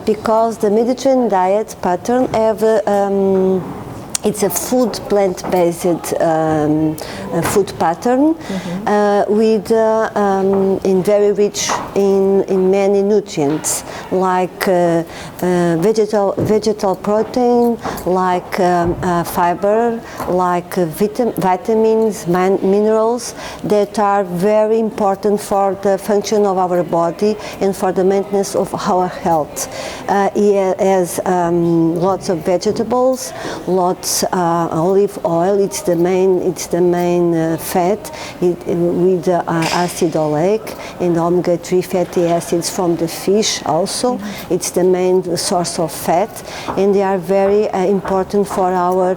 Because the Mediterranean diet pattern have it's a plant-based food pattern with in very rich in many nutrients like vegetal protein, like fiber, like vitamins, minerals that are very important for the function of our body and for the maintenance of our health. It has lots of vegetables, lots olive oil. It's the main fat with acid oleic and omega-3 fatty acids from the fish also. It's the main source of fat, and they are very important for our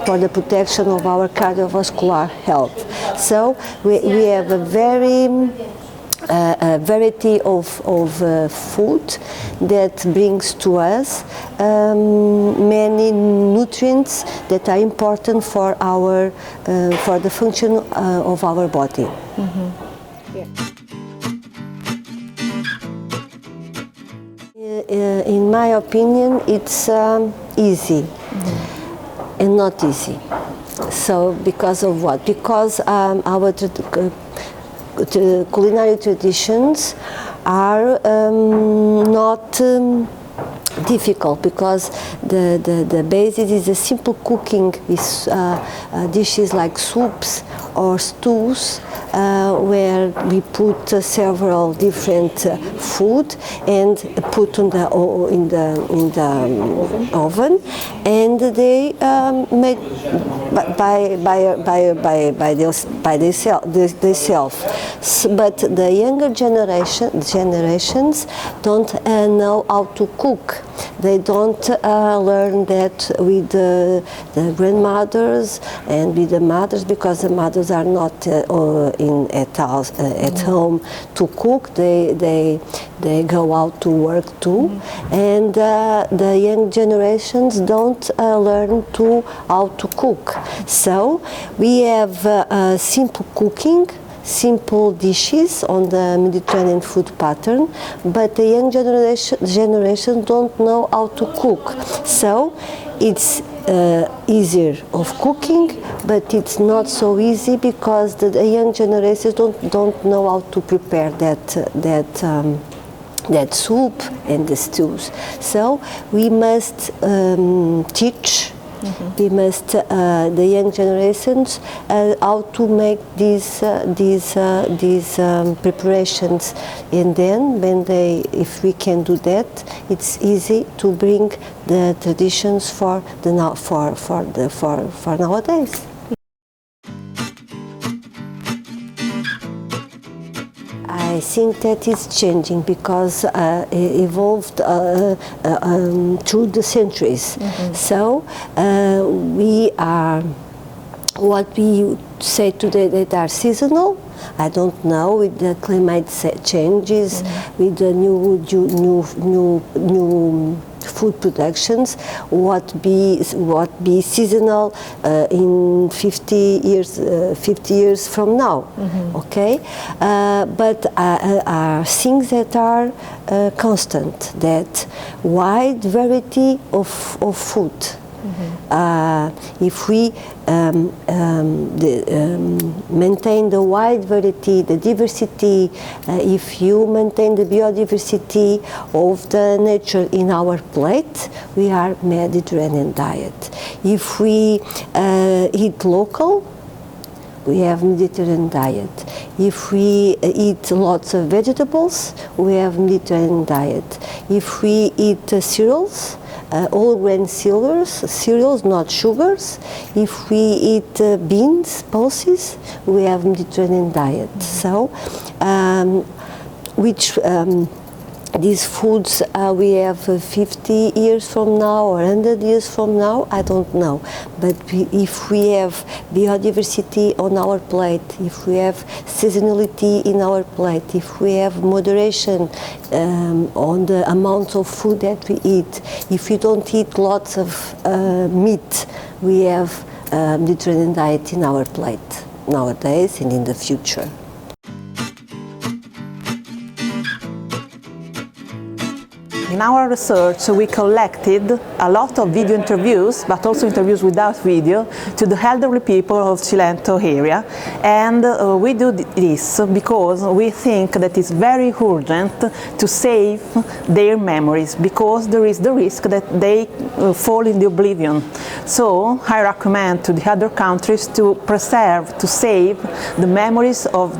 for the protection of our cardiovascular health. So we have a variety of food that brings to us many nutrients that are important for our for the function of our body. Yeah. In my opinion, it's easy and not easy. So because of what? Because our culinary traditions are not difficult, because the basis is a simple cooking with dishes like soups or stews, where we put several different food and put in the oven, and they made by themselves. But the younger generations don't know how to cook. They don't learn that with the grandmothers and with the mothers, because the mothers are not at home to cook. They go out to work too, and the young generations don't learn how to cook. So we have simple cooking, simple dishes on the Mediterranean food pattern, but the young generation don't know how to cook. So it's easier of cooking, but it's not so easy because the young generations don't know how to prepare that soup and the stews. So we must teach. We must the young generations how to make these preparations, and then if we can do that, it's easy to bring the traditions for nowadays. I think that is changing because it evolved through the centuries. So we are what we say today that are seasonal. I don't know, with the climate changes, with the new food productions, what be seasonal in 50 years from now. Okay, but things that are constant, that wide variety of food. If we maintain the wide variety, the diversity, if you maintain the biodiversity of the nature in our plate, we are Mediterranean diet. If we eat local, we have Mediterranean diet. If we eat lots of vegetables, we have Mediterranean diet. If we eat cereals, all grain cereals, not sugars. If we eat beans, pulses, we have Mediterranean diet. So, these foods we have 50 years from now or 100 years from now, I don't know. But if we have biodiversity on our plate, if we have seasonality in our plate, if we have moderation on the amount of food that we eat, if we don't eat lots of meat, we have Mediterranean diet in our plate nowadays and in the future. in our research we collected a lot of video interviews, but also interviews without video, to the elderly people of Cilento area. And we do this because we think that it's very urgent to save their memories, because there is the risk that they fall in the oblivion. So I recommend to the other countries to preserve, to save the memories of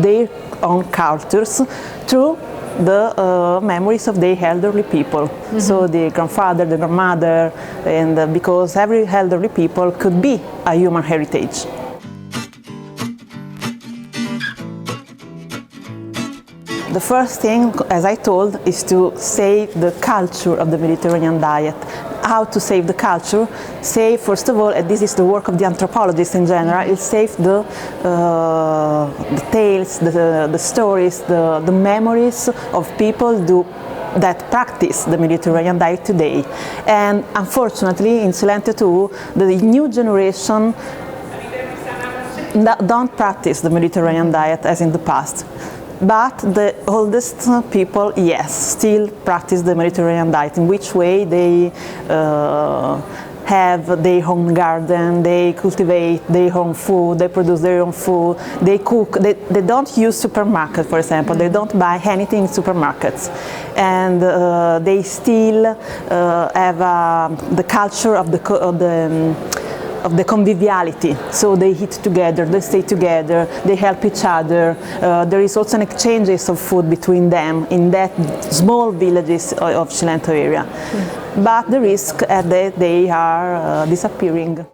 their own cultures through the memories of the elderly people. Mm-hmm. So the grandfather, the grandmother, and because every elderly people could be a human heritage. The first thing, as I told, is to save the culture of the Mediterranean diet. How to save the culture? Save, first of all, and this is the work of the anthropologists in general, is save the tales, the stories, the memories of people that practice the Mediterranean diet today. And unfortunately, in Cilento too, the new generation don't practice the Mediterranean diet as in the past. But the oldest people, yes, still practice the Mediterranean diet, in which way they have their own garden, they cultivate their own food, they produce their own food, they cook, they don't use supermarkets, for example, they don't buy anything in supermarkets. And they still have the culture of the conviviality, so they eat together, they stay together, they help each other. There is also an exchanges of food between them in that small villages of Cilento area. Mm. But the risk is that they are disappearing.